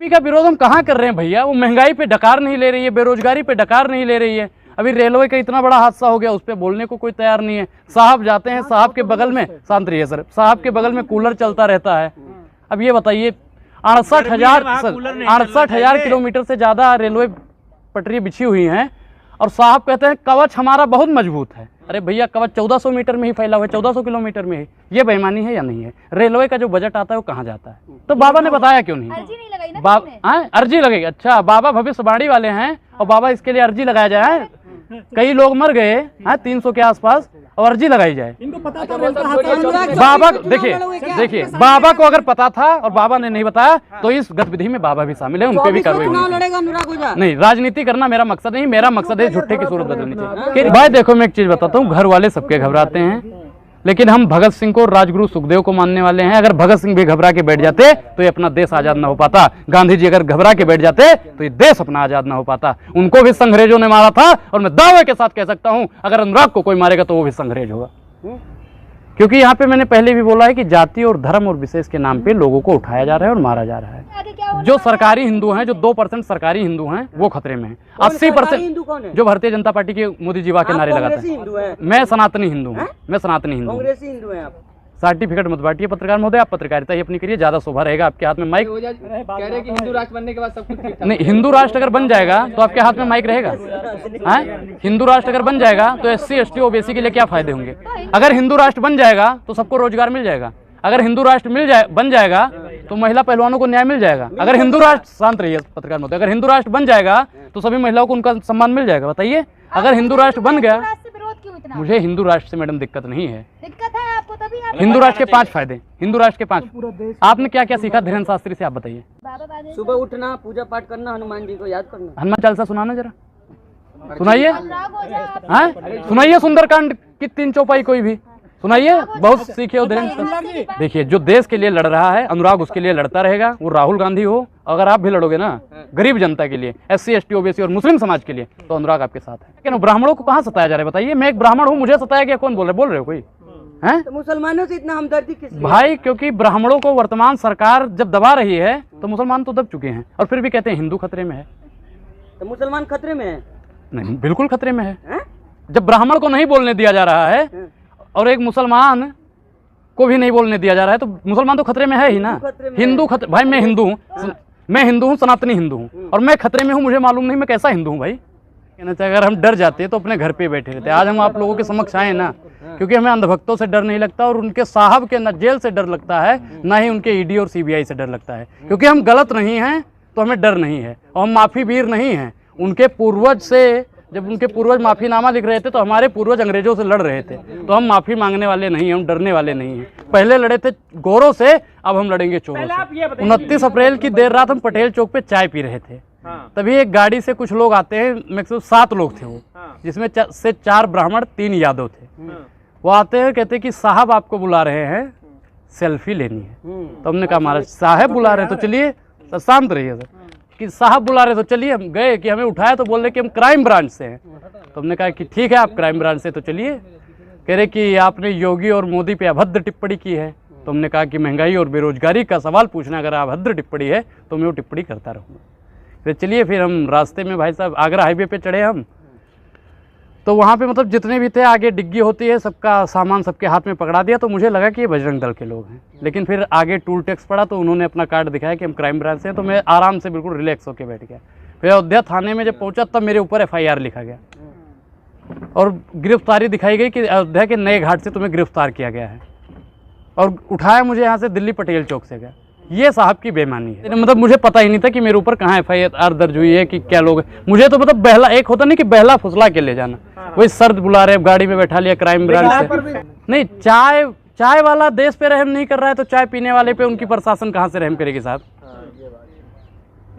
का विरोध हम कहाँ कर रहे हैं भैया? वो महंगाई पे डकार नहीं ले रही है, बेरोजगारी पे डकार नहीं ले रही है। अभी रेलवे का इतना बड़ा हादसा हो गया, उस पर बोलने को कोई तैयार नहीं है। साहब जाते हैं, साहब के बगल में, शांत रहिए सर, साहब के बगल में कूलर चलता रहता है। अब ये बताइए 68,000 किलोमीटर से ज़्यादा रेलवे पटरी बिछी हुई हैं और साहब कहते हैं कवच हमारा बहुत मजबूत है। अरे भैया कवच 1400 मीटर में ही फैला हुआ है, 1400 किलोमीटर में ही। ये बेईमानी है या नहीं है? रेलवे का जो बजट आता है वो कहाँ जाता है? तो बाबा ने बताया क्यों नहीं? अर्जी नहीं लगाई ना अर्जी लगेगी? अच्छा, बाबा भविष्यवाणी वाले हैं और बाबा इसके लिए अर्जी लगाया जाए। कई लोग मर गए हैं 300 के आसपास और अर्जी लगाई जाए। इनको पता था बाबा देखिए बाबा को अगर पता था और बाबा ने नहीं बताया तो इस गतिविधि में बाबा भी शामिल है, उन पे भी कार्रवाई नहीं। राजनीति करना मेरा मकसद नहीं, मेरा मकसद है झूठे की सूरत बदलनी चाहिए। भाई देखो मैं एक चीज बताता हूँ, घर वाले सबके घबराते हैं, लेकिन हम भगत सिंह को, राजगुरु सुखदेव को मानने वाले हैं। अगर भगत सिंह भी घबरा के बैठ जाते तो ये अपना देश आजाद ना हो पाता। गांधी जी अगर घबरा के बैठ जाते तो ये देश अपना आजाद ना हो पाता। उनको भी संग्रेजों ने मारा था और मैं दावे के साथ कह सकता हूं अगर अनुराग को कोई मारेगा तो वो भी संग्रेज होगा। क्योंकि यहाँ पे मैंने पहले भी बोला है कि जाति और धर्म और विशेष के नाम पे लोगों को उठाया जा रहा है और मारा जा रहा है। जो सरकारी हिंदू हैं, जो 2% सरकारी हिंदू हैं वो खतरे में हैं। 80% जो भारतीय जनता पार्टी के मोदी जी के नारे लगाते हैं। मैं सनातनी हिंदू हूँ, मैं सनातनी हिंदू हूँ। सर्टिफिकेट मत बांटिए पत्रकार महोदय, आप पत्रकारिता ही अपनी करिए, ज्यादा शोभा रहेगा आपके हाथ में माइक। कह रहे हैं कि हिंदू राष्ट्र बनने के बाद सब कुछ ठीक था। नहीं, हिंदू राष्ट्र अगर बन जाएगा तो आपके हाथ में माइक रहेगा? हिंदू राष्ट्र अगर बन जाएगा तो SC ST OBC के लिए क्या फायदे होंगे? अगर हिंदू राष्ट्र बन जाएगा तो सबको रोजगार मिल जाएगा। अगर हिंदू राष्ट्र बन जाएगा तो महिला पहलवानों को न्याय मिल जाएगा। अगर हिंदू राष्ट्र, शांत रहिए पत्रकार महोदय, अगर हिंदू राष्ट्र बन जाएगा तो सभी महिलाओं को उनका सम्मान मिल जाएगा। बताइए, अगर हिंदू राष्ट्र बन गया, मुझे हिंदू राष्ट्र से मैडम दिक्कत नहीं है। दिक्कत है आपको तभी आप हिंदू राष्ट्र के 5 फायदे, हिंदू राष्ट्र के 5। आपने क्या क्या सीखा धीरेन्द्र शास्त्री से, आप बताइए। सुबह उठना, पूजा पाठ करना, हनुमान जी को याद करना। हनुमान चालीसा सुनाना जरा, सुनाइए। सुनाइए सुंदरकांड की 3 चौपाई कोई भी सुनाइए, बहुत सीखे हो धीरेन्द्र। देखिए जो देश के लिए लड़ रहा है अनुराग उसके लिए लड़ता रहेगा, वो राहुल गांधी हो, अगर आप भी लड़ोगे ना गरीब जनता के लिए, SC ST OBC और मुस्लिम समाज के लिए, तो अनुराग आपके साथ है। लेकिन ब्राह्मणों को कहाँ सताया जा रहा है बताइए? मैं एक ब्राह्मण हूँ, मुझे सताया गया? कौन बोल रहे हो? कोई है? तो मुसलमानों से इतना हमदर्दी किस लिए? भाई क्योंकि ब्राह्मणों को वर्तमान सरकार जब दबा रही है तो मुसलमान तो दब चुके हैं और फिर भी कहते हैं हिंदू खतरे में है। तो मुसलमान खतरे में है? नहीं, बिल्कुल खतरे में है। जब ब्राह्मण को नहीं बोलने दिया जा रहा है और एक मुसलमान को भी नहीं बोलने दिया जा रहा है तो मुसलमान तो खतरे में है ही ना। हिंदू खतरे, भाई मैं हिंदू हूँ, सनातनी हिंदू हूँ और मैं खतरे में हूँ, मुझे मालूम नहीं मैं कैसा हिंदू हूँ भाई। कहना चाहिए अगर हम डर जाते तो अपने घर पे बैठे रहते। आज हम आप लोगों के समक्ष आए ना क्योंकि हमें अंधभक्तों से डर नहीं लगता और उनके साहब के न जेल से डर लगता है, ना ही उनके ED और CBI से डर लगता है। क्योंकि हम गलत नहीं हैं तो हमें डर नहीं है और हम माफी वीर नहीं हैं। उनके पूर्वज से, जब उनके पूर्वज माफीनामा लिख रहे थे तो हमारे पूर्वज अंग्रेजों से लड़ रहे थे, तो हम माफी मांगने वाले नहीं हैं, हम डरने वाले नहीं हैं। पहले लड़े थे गोरों से, अब हम लड़ेंगे चोरों से। 29 अप्रैल की देर रात हम पटेल चौक पे चाय पी रहे थे, तभी एक गाड़ी से कुछ लोग आते हैं, मैक्सिमम 7 लोग थे वो, जिसमें से 4 ब्राह्मण 3 यादव थे। वो आते हैं, कहते कि साहब आपको बुला रहे हैं, सेल्फी लेनी है। तो हमने कहा महाराज साहब बुला रहे हैं तो चलिए, शांत रहिए सर, कि साहब बुला रहे तो चलिए। हम गए कि हमें उठाया तो बोल रहे कि हम क्राइम ब्रांच से हैं। तो हमने कहा कि ठीक है आप क्राइम ब्रांच से तो चलिए। कह रहे कि आपने योगी और मोदी पे अभद्र टिप्पणी की है। तो हमने कहा कि महंगाई और बेरोजगारी का सवाल पूछना अगर अभद्र टिप्पणी है तो मैं वो टिप्पणी करता रहूँगा। फिर चलिए, फिर हम रास्ते में भाई साहब आगरा हाईवे पे चढ़े हम, तो वहाँ पे मतलब जितने भी थे, आगे डिग्गी होती है, सबका सामान सबके हाथ में पकड़ा दिया। तो मुझे लगा कि ये बजरंग दल के लोग हैं, लेकिन फिर आगे टूल टैक्स पड़ा तो उन्होंने अपना कार्ड दिखाया कि हम क्राइम ब्रांच से हैं। तो मैं आराम से बिल्कुल रिलैक्स होकर बैठ गया। फिर अयोध्या थाने में जब पहुंचा तब मेरे ऊपर FIR लिखा गया और गिरफ्तारी दिखाई गई कि अयोध्या के नए घाट से तुम्हें गिरफ्तार किया गया है, और उठाया मुझे यहाँ से दिल्ली पटेल चौक से गया। ये साहब की बेईमानी है। मतलब मुझे पता ही नहीं था कि मेरे ऊपर कहाँ FIR दर्ज हुई है, कि क्या लोग, मुझे तो मतलब बहला, एक होता नहीं कि बहला फुसला के ले जाना, वही सर्द बुला रहे, गाड़ी में बैठा लिया क्राइम ब्रांच से। नहीं, चाय वाला देश पे रहम नहीं कर रहा है तो चाय पीने वाले पे उनकी प्रशासन कहाँ से रहम करेगी साहब?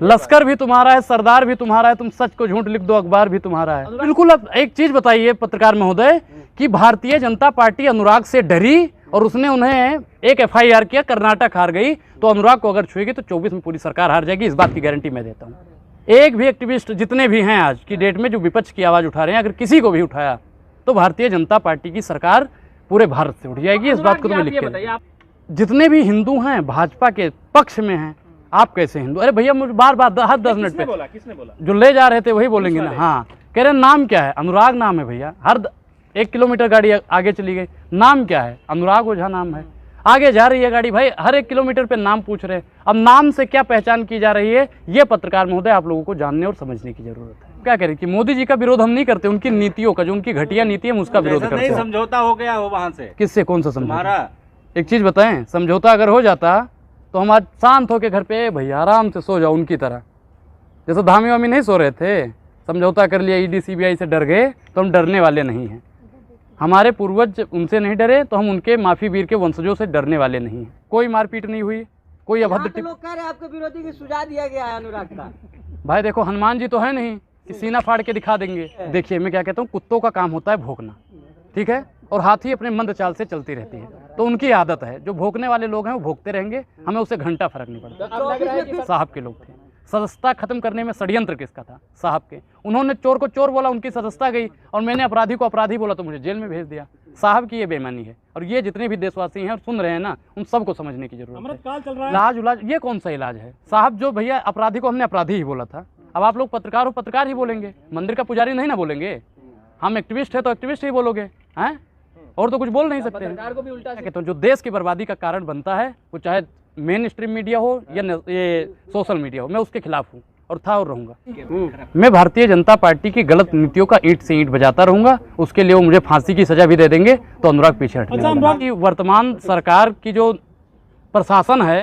लश्कर भी तुम्हारा है, सरदार भी तुम्हारा है, तुम सच को झूठ लिख दो अखबार भी तुम्हारा है। बिल्कुल। अब एक चीज बताइए पत्रकार महोदय कि भारतीय जनता पार्टी अनुराग से डरी और उसने उन्हें एक FIR किया, कर्नाटक हार गई, तो अनुराग को अगर छुएगी तो 24 में पूरी सरकार हार जाएगी, इस बात की गारंटी मैं देता हूँ। एक भी एक्टिविस्ट जितने भी हैं आज की डेट में जो विपक्ष की आवाज़ उठा रहे हैं, अगर किसी को भी उठाया तो भारतीय जनता पार्टी की सरकार पूरे भारत से उठ जाएगी, इस बात को तो मैं लिख के। जितने भी हिंदू हैं भाजपा के पक्ष में हैं, आप कैसे हिंदू? अरे भैया मुझे बार बार हर 10 मिनट पे किसने बोला? जो ले जा रहे थे वही बोलेंगे ना। हाँ, कह रहे नाम क्या है? अनुराग नाम है भैया। हर 1 किलोमीटर गाड़ी आगे चली गई, नाम क्या है? अनुराग ओझा नाम है। आगे जा रही है गाड़ी, भाई हर 1 किलोमीटर पे नाम पूछ रहे हैं। अब नाम से क्या पहचान की जा रही है, ये पत्रकार महोदय आप लोगों को जानने और समझने की जरूरत है। क्या करें कि मोदी जी का विरोध हम नहीं करते, उनकी नीतियों का, जो उनकी घटिया नीति है हम उसका विरोध करते हैं। समझौता हो गया हो वहाँ से? किससे? कौन सा समझौता? हमारा एक चीज बताएं, समझौता अगर हो जाता तो हम आज शांत होकर घर पे भैया आराम से सो जाओ उनकी तरह। जैसे धामी वामी नहीं सो रहे थे, समझौता कर लिया, ईडी सीबीआई से डर गए, तो हम डरने वाले नहीं हैं। हमारे पूर्वज उनसे नहीं डरे तो हम उनके माफी वीर के वंशजों से डरने वाले नहीं हैं। कोई मारपीट नहीं हुई, कोई अभद्र लोग कह रहे हैं आपके विरोधी की सुझाव दिया गया है अनुराग का। भाई देखो, हनुमान जी तो है नहीं कि सीना फाड़ के दिखा देंगे। देखिए मैं क्या कहता हूँ, कुत्तों का काम होता है भौंकना, ठीक है, और हाथी अपने मंद चाल से चलती रहती है, तो उनकी आदत है। जो भौंकने वाले लोग हैं वो भौंकते रहेंगे, हमें उससे घंटा फर्क नहीं पड़ता। साहब के लोग थे, सदस्यता खत्म करने में षड्यंत्र किसका था? साहब के। उन्होंने चोर को चोर बोला, उनकी सदस्यता गई, और मैंने अपराधी को अपराधी बोला तो मुझे जेल में भेज दिया। साहब की ये बेईमानी है, और ये जितने भी देशवासी हैं और सुन रहे हैं ना, उन सबको समझने की जरूरत है। इलाज उलाज ये कौन सा इलाज है? साहब जो भैया अपराधी को हमने अपराधी ही बोला था, अब आप लोग पत्रकार हो, पत्रकार ही बोलेंगे, मंदिर का पुजारी नहीं ना बोलेंगे। हम एक्टिविस्ट है तो एक्टिविस्ट ही बोलोगे, हैं? और तो कुछ बोल नहीं सकते। सरकार को भी उल्टा कहते हैं जो देश की बर्बादी का कारण बनता है, वो चाहे मेन स्ट्रीम मीडिया हो या ये सोशल मीडिया हो, मैं उसके खिलाफ हूँ और था और रहूंगा। मैं भारतीय जनता पार्टी की गलत नीतियों का ईंट से ईंट बजाता रहूंगा। उसके लिए वो मुझे फांसी की सजा भी दे देंगे तो अनुराग पीछे हटेगा। वर्तमान सरकार की जो प्रशासन है